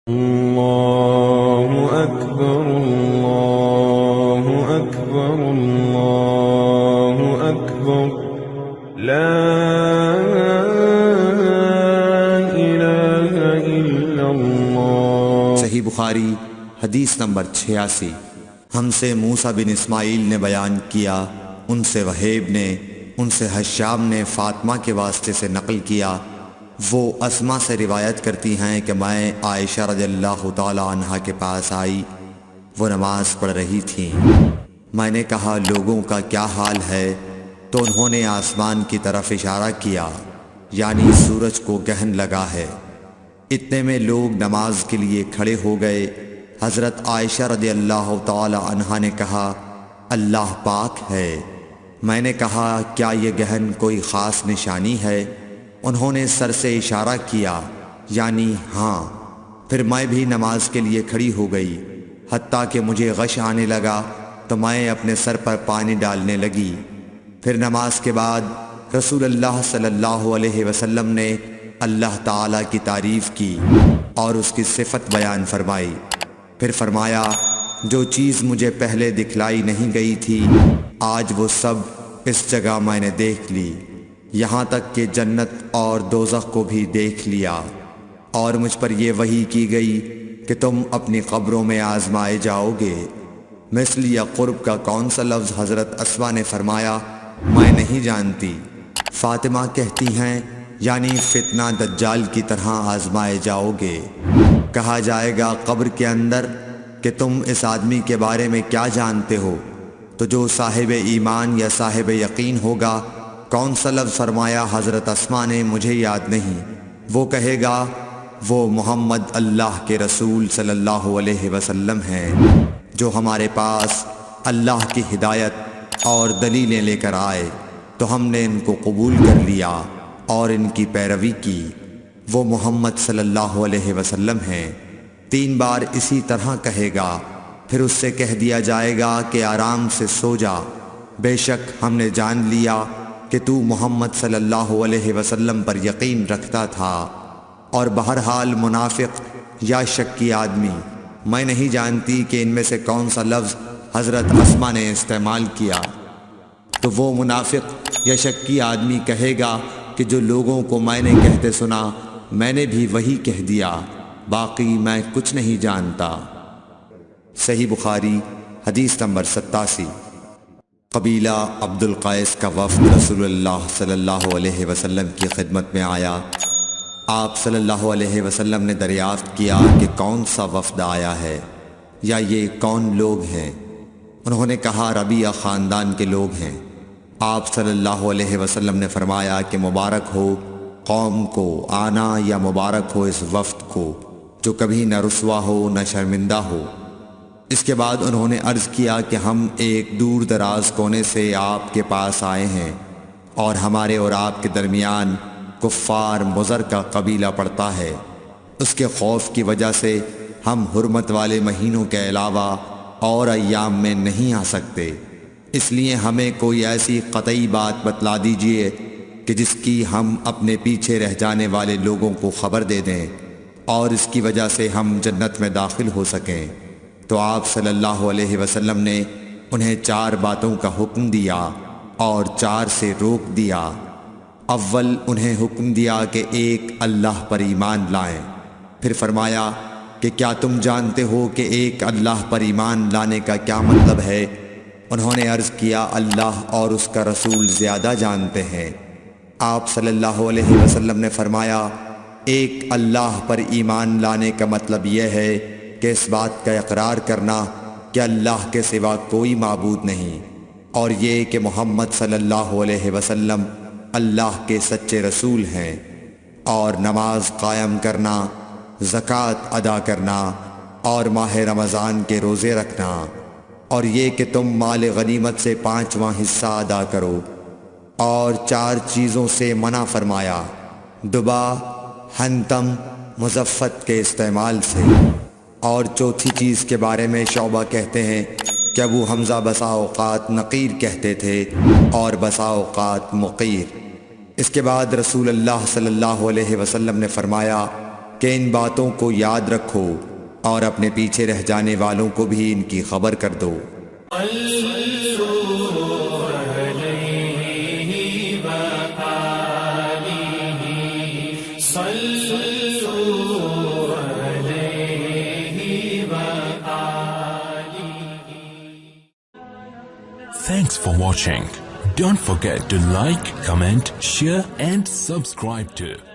اللہ اکبر اللہ اکبر اللہ اکبر لا الہ الا اللہ۔ صحیح بخاری حدیث نمبر 86۔ ہم سے موسیٰ بن اسماعیل نے بیان کیا، ان سے وہیب نے، ان سے حشام نے فاطمہ کے واسطے سے نقل کیا، وہ اسما سے روایت کرتی ہیں کہ میں عائشہ رضی اللہ تعالی عنہا کے پاس آئی، وہ نماز پڑھ رہی تھیں۔ میں نے کہا لوگوں کا کیا حال ہے؟ تو انہوں نے آسمان کی طرف اشارہ کیا، یعنی سورج کو گہن لگا ہے۔ اتنے میں لوگ نماز کے لیے کھڑے ہو گئے۔ حضرت عائشہ رضی اللہ تعالی عنہا نے کہا اللہ پاک ہے۔ میں نے کہا کیا یہ گہن کوئی خاص نشانی ہے؟ انہوں نے سر سے اشارہ کیا، یعنی ہاں۔ پھر میں بھی نماز کے لیے کھڑی ہو گئی، حتیٰ کہ مجھے غش آنے لگا تو میں اپنے سر پر پانی ڈالنے لگی۔ پھر نماز کے بعد رسول اللہ صلی اللہ علیہ وسلم نے اللہ تعالیٰ کی تعریف کی اور اس کی صفت بیان فرمائی۔ پھر فرمایا جو چیز مجھے پہلے دکھلائی نہیں گئی تھی آج وہ سب اس جگہ میں نے دیکھ لی، یہاں تک کہ جنت اور دوزخ کو بھی دیکھ لیا، اور مجھ پر یہ وحی کی گئی کہ تم اپنی قبروں میں آزمائے جاؤ گے۔ مثل یا قرب کا کون سا لفظ؟ حضرت اسما نے فرمایا میں نہیں جانتی۔ فاطمہ کہتی ہیں یعنی فتنہ دجال کی طرح آزمائے جاؤ گے۔ کہا جائے گا قبر کے اندر کہ تم اس آدمی کے بارے میں کیا جانتے ہو؟ تو جو صاحب ایمان یا صاحب یقین ہوگا۔ کون سا لفظ فرمایا؟ حضرت اسما نے مجھے یاد نہیں۔ وہ کہے گا وہ محمد اللہ کے رسول صلی اللہ علیہ وسلم ہیں، جو ہمارے پاس اللہ کی ہدایت اور دلیلیں لے کر آئے تو ہم نے ان کو قبول کر لیا اور ان کی پیروی کی۔ وہ محمد صلی اللہ علیہ وسلم ہیں۔ 3 بار اسی طرح کہے گا، پھر اس سے کہہ دیا جائے گا کہ آرام سے سو جا، بے شک ہم نے جان لیا کہ تو محمد صلی اللہ علیہ وسلم پر یقین رکھتا تھا۔ اور بہرحال منافق یا شکی آدمی، میں نہیں جانتی کہ ان میں سے کون سا لفظ حضرت اسما نے استعمال کیا۔ تو وہ منافق یا شکی آدمی کہے گا کہ جو لوگوں کو میں نے کہتے سنا میں نے بھی وہی کہہ دیا، باقی میں کچھ نہیں جانتا۔ صحیح بخاری حدیث نمبر 87۔ قبیلہ عبد القیس کا وفد رسول اللہ صلی اللہ علیہ وسلم کی خدمت میں آیا۔ آپ صلی اللہ علیہ وسلم نے دریافت کیا کہ کون سا وفد آیا ہے یا یہ کون لوگ ہیں؟ انہوں نے کہا ربیعہ خاندان کے لوگ ہیں۔ آپ صلی اللہ علیہ وسلم نے فرمایا کہ مبارک ہو قوم کو آنا یا مبارک ہو اس وفد کو جو کبھی نہ رسوا ہو نہ شرمندہ ہو۔ اس کے بعد انہوں نے عرض کیا کہ ہم ایک دور دراز کونے سے آپ کے پاس آئے ہیں، اور ہمارے اور آپ کے درمیان کفار مضر کا قبیلہ پڑتا ہے۔ اس کے خوف کی وجہ سے ہم حرمت والے مہینوں کے علاوہ اور ایام میں نہیں آ سکتے، اس لیے ہمیں کوئی ایسی قطعی بات بتلا دیجئے کہ جس کی ہم اپنے پیچھے رہ جانے والے لوگوں کو خبر دے دیں اور اس کی وجہ سے ہم جنت میں داخل ہو سکیں۔ تو آپ صلی اللہ علیہ وسلم نے انہیں 4 باتوں کا حکم دیا اور 4 سے روک دیا۔ اول انہیں حکم دیا کہ ایک اللہ پر ایمان لائیں۔ پھر فرمایا کہ کیا تم جانتے ہو کہ ایک اللہ پر ایمان لانے کا کیا مطلب ہے؟ انہوں نے عرض کیا اللہ اور اس کا رسول زیادہ جانتے ہیں۔ آپ صلی اللہ علیہ وسلم نے فرمایا ایک اللہ پر ایمان لانے کا مطلب یہ ہے کہ اس بات کا اقرار کرنا کہ اللہ کے سوا کوئی معبود نہیں، اور یہ کہ محمد صلی اللہ علیہ وسلم اللہ کے سچے رسول ہیں، اور نماز قائم کرنا، زکوٰۃ ادا کرنا اور ماہ رمضان کے روزے رکھنا، اور یہ کہ تم مال غنیمت سے 5واں حصہ ادا کرو، اور 4 چیزوں سے منع فرمایا، دبا، حنتم، مزفت کے استعمال سے۔ اور چوتھی چیز کے بارے میں شعبہ کہتے ہیں کہ ابو حمزہ بسا اوقات نقیر کہتے تھے اور بسا اوقات مقیر۔ اس کے بعد رسول اللہ صلی اللہ علیہ وسلم نے فرمایا کہ ان باتوں کو یاد رکھو اور اپنے پیچھے رہ جانے والوں کو بھی ان کی خبر کر دو۔ Thanks for watching. Don't forget to like, comment, share and subscribe to